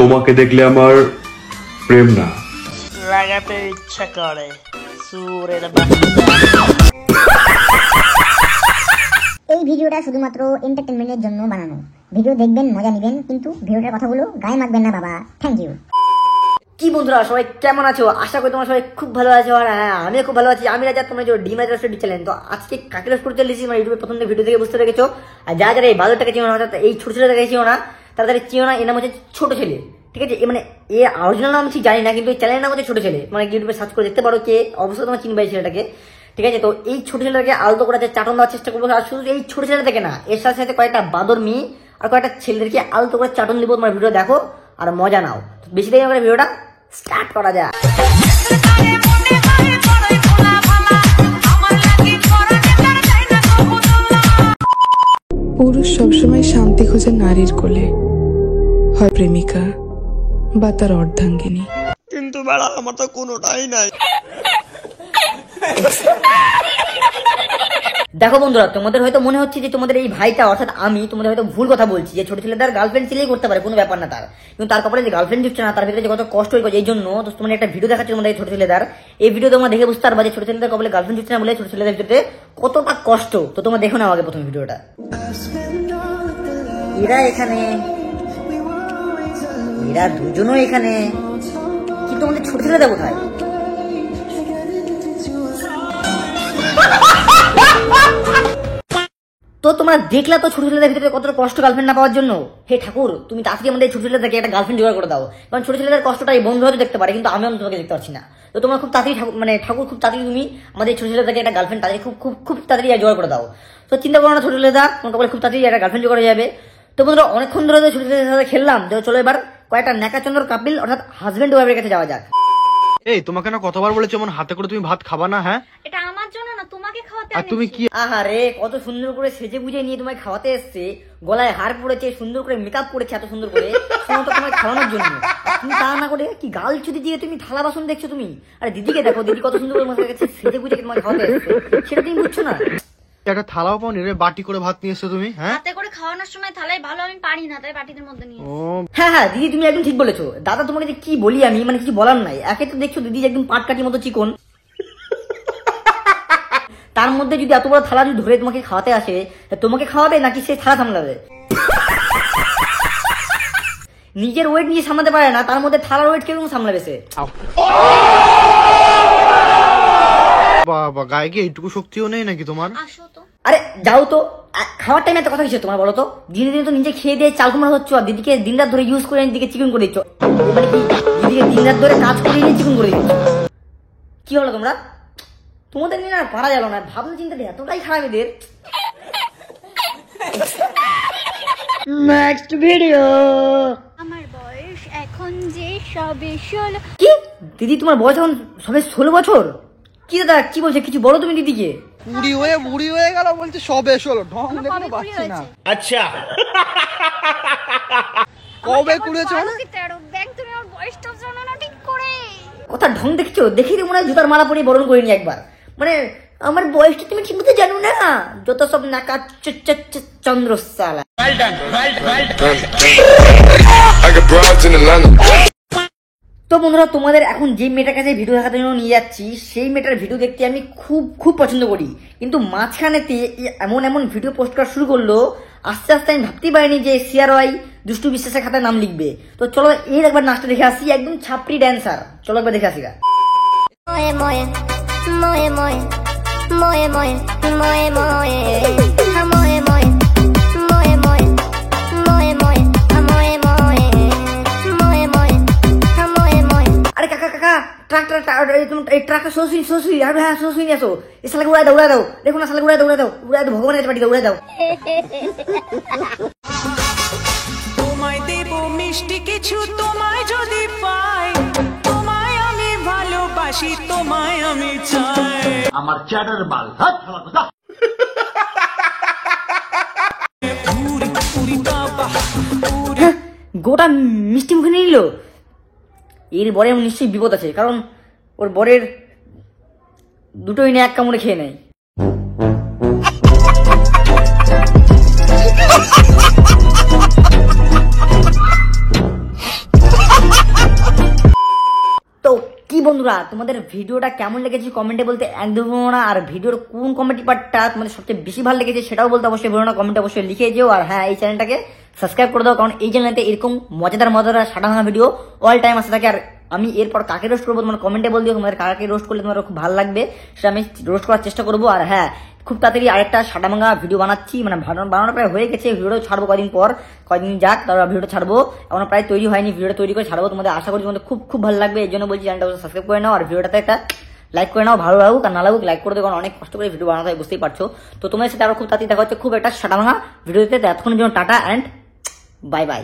তোমাকে দেখলে আমার প্রেম না লাগাতে ইচ্ছা করে সুরের বাচ্চা। এই ভিডিওটা শুধুমাত্র এন্টারটেনমেন্টের জন্য বানানো। ভিডিও দেখবেন, মজা নেবেন, কিন্তু ভিডিওটার কথাগুলো গায়ে মাখবেন না বাবা। Thank you. কি বন্ধুরা সবাই কেমন আছো? আশা করি তোমরা সবাই খুব ভালো আছো। আর হ্যাঁ, আমিও খুব ভালো আছি। আমি রাজা, তোমরা যে ডিম রাজা চ্যানেল। তো আজকে কাকে রোস্ট করতে চলেছি, মানে ইউটিউবে প্রথম ভিডিও থেকে বুঝতে পেরেছো। আর যারা যারা এই বাদরটাকে চিনো না, অর্থাৎ এই ছোট ছেলেটাকে চিনো না, তাড়াতাড়ি চিনো না। এর নাম হচ্ছে ছোট ছেলে, ঠিক আছে? মানে এ অরিজিনাল নাম ঠিক জানি না, কিন্তু এই চ্যানেলের নাম হচ্ছে ছোট ছেলে। মানে ইউটিউবে সার্চ করে দেখতে পারো, কে অবশ্যই তোমার চিনবে এই ছেলেটাকে, ঠিক আছে? তো এই ছোট ছেলেটাকে আলতো করে চাটন দেওয়ার চেষ্টা করবো। আর শুধু এই ছোট ছেলেটা থেকে না, এর সাথে সাথে কয়েকটা বাদর মেয়ে আর কয়েকটা ছেলেদেরকে আলতো করে চাটন দিব। তোমার ভিডিও দেখো আর মজা নাও। বেশি দেরি করে ভিডিওটা স্টার্ট করা যায়। পুরুষ সবসময় শান্তি খোঁজে নারীর কোলে, হয় প্রেমিকা বা তার অর্ধাঙ্গিনী। কিন্তু বেড়া আমার তো কোনোটাই নাই। দেখো বন্ধুরা, তোমাদের হয়তো মনে হচ্ছে যে তোমাদের এই ভাইটা অর্থাৎ আমি তোমাদের হয়তো ভুল কথা বলছি, যে ছোট ছেলেদের গার্লফ্রেন্ড ছেলেই করতে পারে, কোনো ব্যাপার না তার। কিন্তু তার কপালে যে গার্লফ্রেন্ড দিচ্ছে না, তার ভিতরে যে কত কষ্ট হয়ে গেছে। এই জন্য তো তোমাদের একটা ভিডিও দেখাচ্ছি তোমাদের ছোট ছেলেদের। এই ভিডিও তোমরা দেখে বুঝতে পারবা যে ছোট ছেলেদের কপালে গার্লফ্রেন্ড দিচ্ছে না বলে ছোট ছেলেদের ভিতরে কতটা কষ্ট। তো তোমরা দেখো না আগে প্রথম ভিডিওটা। এরা এখানে, এরা দুজনও এখানে, কিন্তু আমাদের ছোট ছেলেটা কোথায়? তো তোমরা দেখলা তো ছোট ছেলেদের ভিতরে কতটা কষ্ট গার্লফ্রেন্ড না পাওয়ার জন্য। হে ঠাকুর, তুমি তাড়াতাড়ি আমাদের ছোট ছেলেদেরকে একটা গার্লফ্রেন্ড জোগাড় করে দাও। কারণ ছোট ছেলেদের কষ্টটা এই বন্ধু হয়তো দেখতে পারে, কিন্তু আমি তোমাকে দেখতে পাচ্ছি না। তো তোমরা খুব তাড়াতাড়ি ঠাকুর খুব তাড়াতাড়ি তুমি আমাদের ছোট ছেলেদেরকে একটা গার্লফ্রেন্ড তাড়াতাড়ি খুব তাড়াতাড়ি জোগাড় করে দাও। তো চিন্তা করো না ছোট ছেলেদা, তোমার কপালে খুব তাড়াতাড়ি একটা গার্লফ্রেন্ড জোগাড় হয়ে যাবে। তো বন্ধুরা, অনেকক্ষণ ধরে ছোট ছেলেদের সাথে খেললাম, চলো এবার কয়েকটা ন্যাকাচন্দ্র কাপিল অর্থাৎ হাজবেন্ড ওয়াইফের কাছে যাওয়া যাক। এই তোমাকে না কতবার বলেছি এমন হাতে করে তুমি ভাত খাবা না? হ্যাঁ, এটা আমার জন্য না, তোমাকে খাওয়াতে। আর তুমি কি আহারে, কত সুন্দর করে সেজে বুঝে নিয়ে তোমায় খাওয়াতে এসছে, গলায় হার পড়েছে, সুন্দর করে মেকআপ করেছে, এত সুন্দর করে শুধুমাত্র তোমায় খাওয়ানোর জন্য। তুমি তা না করে কি গাল চুদি দিয়ে তুমি থালা বাসন দেখছো তুমি? আরে দিদিকে দেখো, দিদি কত সুন্দর করে মশলা গেছে, সেজে বুঝে তোমায় খাওয়াতে এসছে, সেটা তুমি বুঝছো না? একটা থালাও পাওনি রে, বাটি করে ভাত নিয়ে এসছো তুমি? হ্যাঁ, হাতে করে খাওয়ানোর সময় থালায় ভালো, আমি পারি না, তাই বাটিদের মধ্যে নিয়ে। ও হ্যাঁ দিদি, তুমি একদম ঠিক বলেছো। দাদা তোমাকে যে কি বলি আমি, মানে কিছু বলার নাই। একে তো দেখছো দিদি একদম পাটকাঠির মতো চিকন, তার মধ্যে যদি এত বড় থালা যদি ধরে তোমাকে খাওয়াতে আসে, তোমাকে খাওয়াবে নাকি সে থালা সামলাবে? নিজের ওয়েট নিয়ে সামলাতে পারে না, তার মধ্যে থালার ওয়েট কেউ সামলাবে সে? বাবা, গায়ে কি এইটুকু শক্তিও নেই নাকি তোমার? আসো তো। আরে যাও তো, খাওয়ার টাইমে এত কথা কিছু তোমার বলো তো? দিনে দিনে তো নিজে খেয়ে দিয়ে চাল কুমড়া হচ্ছ, আর দিদিকে দিন রাত ধরে ইউজ করে দিদিকে চিকন করে দিচ্ছ। মানে কি, দিদিকে দিন রাত ধরে কাজ করে নিয়ে চিকন করে দিচ্ছ? কি হলো তোমরা? তোমাদের নিয়ে না পারা গেল না, ভাবনা চিন্তাটা এতটাই খারাপ এদের। Next video. আমার বয়স এখন যে সবে 16। কি দিদি, তোমার বয়স এখন সবে 16 বছর? কি দাদা কি বলছে, কিছু বলো তুমি দিদিকে। বুড়ি হয়ে গেল বলছে সবে 16, ঢং দেখতে পাচ্ছি না। আচ্ছা, কবে কুড়িয়েছে মানে? কি 13 ব্যাগ, তুমি আমার বয়সটা জানো না ঠিক করে। কথা ঢং দেখছো, দেখি তো মনে হয় জুতার মালা পরে বরণ করিনি একবার। মানে আমার বয়সটা তুমি ঠিক মতো জানো না, যত সব নাকা চন্দ্র সালা। তো বন্ধুরা, তোমাদের এখন যে মেয়েটার কাছে ভিডিও দেখার জন্য নিয়ে যাচ্ছি, সেই মেয়েটার ভিডিও দেখতে আমি খুব পছন্দ করি। কিন্তু মাঝখানেতে এমন ভিডিও পোস্ট করা শুরু করলো, আস্তে আস্তে আমি ভাবতেই পারিনি যে CRY দুষ্টু বিশ্বাসের খাতায় নাম লিখবে। তো চলো এর একবার নাচটা দেখে আসি, একদম ছাপড়ি ড্যান্সার। চলো একবার দেখে আসি গা। আরে কাকা ট্রাকটা সরসুই, আরে হ্যাঁ সরসুই নিয়ে আসো। এই শালাকে উড়াই দাও, দেখো না শালাকে উড়াই দাও, ভগবানের বাড়িতে উড়াই দাও। তোমায় দেব মিষ্টি কিছু, তোমায় যদি পাই, তোমায় আমি ভালোবাসি, তোমায় আমি চাই। আমার চ্যাটার মাল হাত শালা কথা। গোটা মিষ্টি মুখে নিয়ে নিল। এর বরের নিশ্চয়ই বিপদ আছে, কারণ ওর বরের দুটোই নিয়ে এক কামড়ে খেয়ে নেয়। বন্ধুরা তোমাদের ভিডিওটা কেমন লেগেছে কমেন্টে বলতে একদম ভুলো না, আর ভিডিওর কোন কমেডি পার্টটা তোমাদের সবচেয়ে বেশি ভালো লেগেছে সেটাও বলতে অবশ্যই ভুলো না, কমেন্টে অবশ্যই লিখে যেও। আর হ্যাঁ, এই চ্যানেলটাকে সাবস্ক্রাইব করে দাও, কারণ এই চ্যানেলতে এরকম মজাদার সাদা ভাঙা ভিডিও অল টাইম আসতে থাকে। আর আমি এরপর কাকে রোস্ট করবো তোমার কমেন্টে বল দিও, তোমাদের কাকে রোস্ট করলে তোমার খুব ভালো লাগবে সেটা আমি রোস্ট করার চেষ্টা করবো। আর হ্যাঁ, খুব তাড়াতাড়ি আরেকটা সাদা ভাঙা ভিডিও বানাচ্ছি, মানে বানানো প্রায় হয়ে গেছে, ভিডিওটা ছাড়বো কদিন যাক, তারপর ভিডিওটা ছাড়বো। এখন প্রায় তৈরি হয়নি, ভিডিওটা তৈরি করে ছাড়বো, তোমাদের আশা করি তোমাদের খুব ভালো লাগবে। এই জন্য বলছি চ্যানেলটা সাবস্ক্রাইব করে নাও, আর ভিডিওটাতে একটা লাইক করে নাও, ভালো লাগুক আর না লাগুক লাইক করে দেবো, কারণ অনেক কষ্ট করে ভিডিও বানাতে হয় বুঝতেই পারছো। তো তোমাদের সাথে আরো খুব তাড়াতাড়ি দেখা হচ্ছে খুব একটা সাদা ভাঙা ভিডিওতে। এতক্ষণের জন্য টাটা অ্যান্ড বাই বাই।